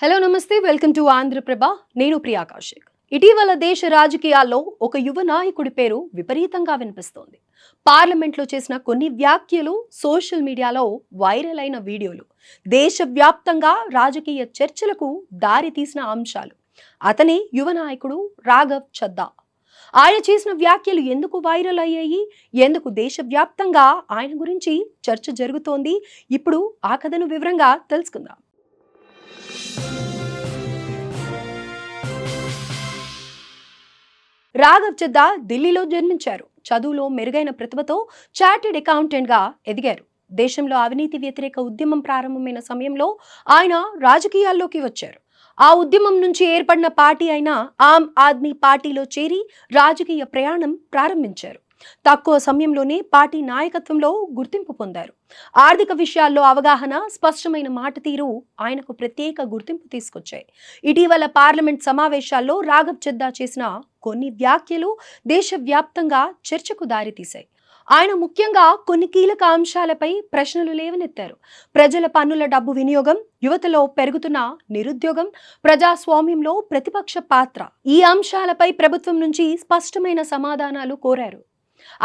Hello నమస్తే welcome to Andhraprabha. నేను ప్రియా కౌశిక్. ఇటీవల దేశ రాజకీయాల్లో ఒక యువ నాయకుడి పేరు విపరీతంగా వినిపిస్తోంది. పార్లమెంట్లో చేసిన కొన్ని వ్యాఖ్యలు, సోషల్ మీడియాలో వైరల్ అయిన వీడియోలు, దేశవ్యాప్తంగా రాజకీయ చర్చలకు దారి తీసిన అంశాలు. అతనే యువ నాయకుడు రాఘవ్ చద్దా. ఆయన చేసిన వ్యాఖ్యలు ఎందుకు వైరల్ అయ్యాయి, ఎందుకు దేశవ్యాప్తంగా ఆయన గురించి చర్చ జరుగుతోంది, ఇప్పుడు ఆ కథను వివరంగా తెలుసుకుందాం. రాఘవ్ చద్దా ఢిల్లీలో జన్మించారు. చదువులో మెరుగైన ప్రతిభతో చార్టెడ్ అకౌంటెంట్ గా ఎదిగారు. దేశంలో అవినీతి వ్యతిరేక ఉద్యమం ప్రారంభమైన సమయంలో ఆయన రాజకీయాల్లోకి వచ్చారు. ఆ ఉద్యమం నుంచి ఏర్పడిన పార్టీ అయిన ఆమ్ ఆద్మీ పార్టీలో చేరి రాజకీయ ప్రయాణం ప్రారంభించారు. తక్కువ సమయంలోనే పార్టీ నాయకత్వంలో గుర్తింపు పొందారు. ఆర్థిక విషయాల్లో అవగాహన, స్పష్టమైన మాట తీరు ఆయనకు ప్రత్యేక గుర్తింపు తీసుకొచ్చాయి. ఇటీవల పార్లమెంట్ సమావేశాల్లో రాఘవ్ చద్దా చేసిన కొన్ని వ్యాఖ్యలు దేశవ్యాప్తంగా చర్చకు దారితీశాయి. ఆయన ముఖ్యంగా కొన్ని కీలక అంశాలపై ప్రశ్నలు లేవనెత్తారు. ప్రజల పన్నుల డబ్బు వినియోగం, యువతలో పెరుగుతున్న నిరుద్యోగం, ప్రజాస్వామ్యంలో ప్రతిపక్ష పాత్ర, ఈ అంశాలపై ప్రభుత్వం నుంచి స్పష్టమైన సమాధానాలు కోరారు.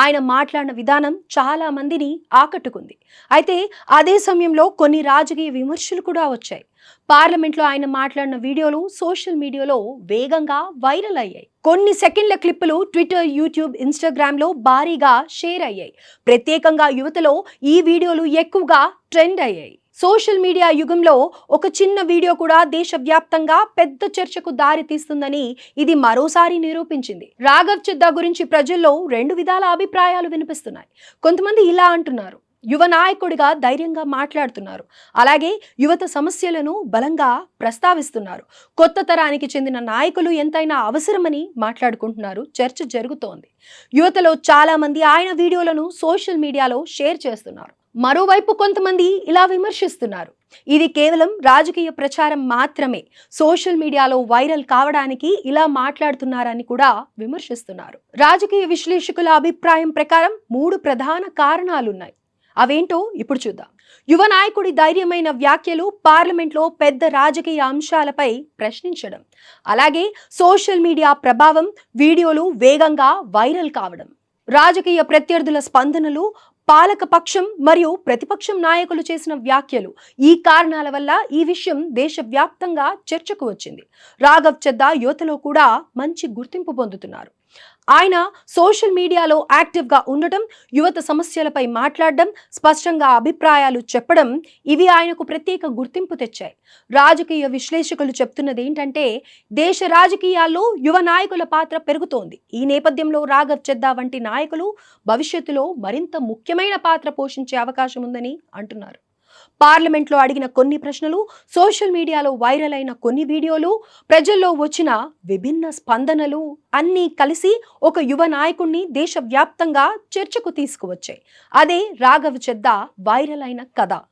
ఆయన మాట్లాడిన విధానం చాలా మందిని ఆకట్టుకుంది. అయితే అదే సమయంలో కొన్ని రాజకీయ విమర్శలు కూడా వచ్చాయి. పార్లమెంట్లో ఆయన మాట్లాడిన వీడియోలు సోషల్ మీడియాలో వేగంగా వైరల్ అయ్యాయి. కొన్ని సెకండ్ల క్లిప్పులు ట్విట్టర్, యూట్యూబ్, ఇన్స్టాగ్రామ్లో భారీగా షేర్ అయ్యాయి. ప్రత్యేకంగా యువతలో ఈ వీడియోలు ఎక్కువగా ట్రెండ్ అయ్యాయి. సోషల్ మీడియా యుగంలో ఒక చిన్న వీడియో కూడా దేశవ్యాప్తంగా పెద్ద చర్చకు దారి తీస్తుందని ఇది మరోసారి నిరూపించింది. రాఘవ్ చద్దా గురించి ప్రజల్లో రెండు విధాల అభిప్రాయాలు వినిపిస్తున్నాయి. కొంతమంది ఇలా అంటున్నారు, యువ నాయకుడిగా ధైర్యంగా మాట్లాడుతున్నారు, అలాగే యువత సమస్యలను బలంగా ప్రస్తావిస్తున్నారు, కొత్త తరానికి చెందిన నాయకులు ఎంతైనా అవసరమని మాట్లాడుకుంటున్నారు. చర్చ జరుగుతోంది. యువతలో చాలా మంది ఆయన వీడియోలను సోషల్ మీడియాలో షేర్ చేస్తున్నారు. మరోవైపు కొంతమంది ఇలా విమర్శిస్తున్నారు, ఇది కేవలం రాజకీయ ప్రచారం మాత్రమే, సోషల్ మీడియాలో వైరల్ కావడానికి ఇలా మాట్లాడుతున్నారని కూడా విమర్శిస్తున్నారు. రాజకీయ విశ్లేషకుల అభిప్రాయం ప్రకారం 3 ప్రధాన కారణాలున్నాయి. అవేంటో ఇప్పుడు చూద్దాం. యువ నాయకుడి ధైర్యమైన వ్యాఖ్యలు, పార్లమెంట్లో పెద్ద రాజకీయ అంశాలపై ప్రశ్నించడం, అలాగే సోషల్ మీడియా ప్రభావం, వీడియోలు వేగంగా వైరల్ కావడం, రాజకీయ ప్రత్యర్థుల స్పందనలు, పాలక పక్షం మరియు ప్రతిపక్షం నాయకులు చేసిన వ్యాఖ్యలు, ఈ కారణాల వల్ల ఈ విషయం దేశవ్యాప్తంగా చర్చకు వచ్చింది. రాఘవ్ చద్దా యువతలో కూడా మంచి గుర్తింపు పొందుతున్నారు. ఆయన సోషల్ మీడియాలో యాక్టివ్గా ఉండటం, యువత సమస్యలపై మాట్లాడడం, స్పష్టంగా అభిప్రాయాలు చెప్పడం, ఇవి ఆయనకు ప్రత్యేక గుర్తింపు తెచ్చాయి. రాజకీయ విశ్లేషకులు చెప్తున్నది ఏంటంటే, దేశ రాజకీయాల్లో యువ నాయకుల పాత్ర పెరుగుతోంది. ఈ నేపథ్యంలో రాఘవ్ చద్దా వంటి నాయకులు భవిష్యత్తులో మరింత ముఖ్యమైన పాత్ర పోషించే అవకాశం ఉందని అంటున్నారు. పార్లమెంట్లో అడిగిన కొన్ని ప్రశ్నలు, సోషల్ మీడియాలో వైరల్ అయిన కొన్ని వీడియోలు, ప్రజల్లో వచ్చిన విభిన్న స్పందనలు అన్నీ కలిసి ఒక యువ నాయకుడిని దేశవ్యాప్తంగా చర్చకు తీసుకువచ్చాయి. అదే రాఘవ్ చద్దా వైరల్ అయిన కథ.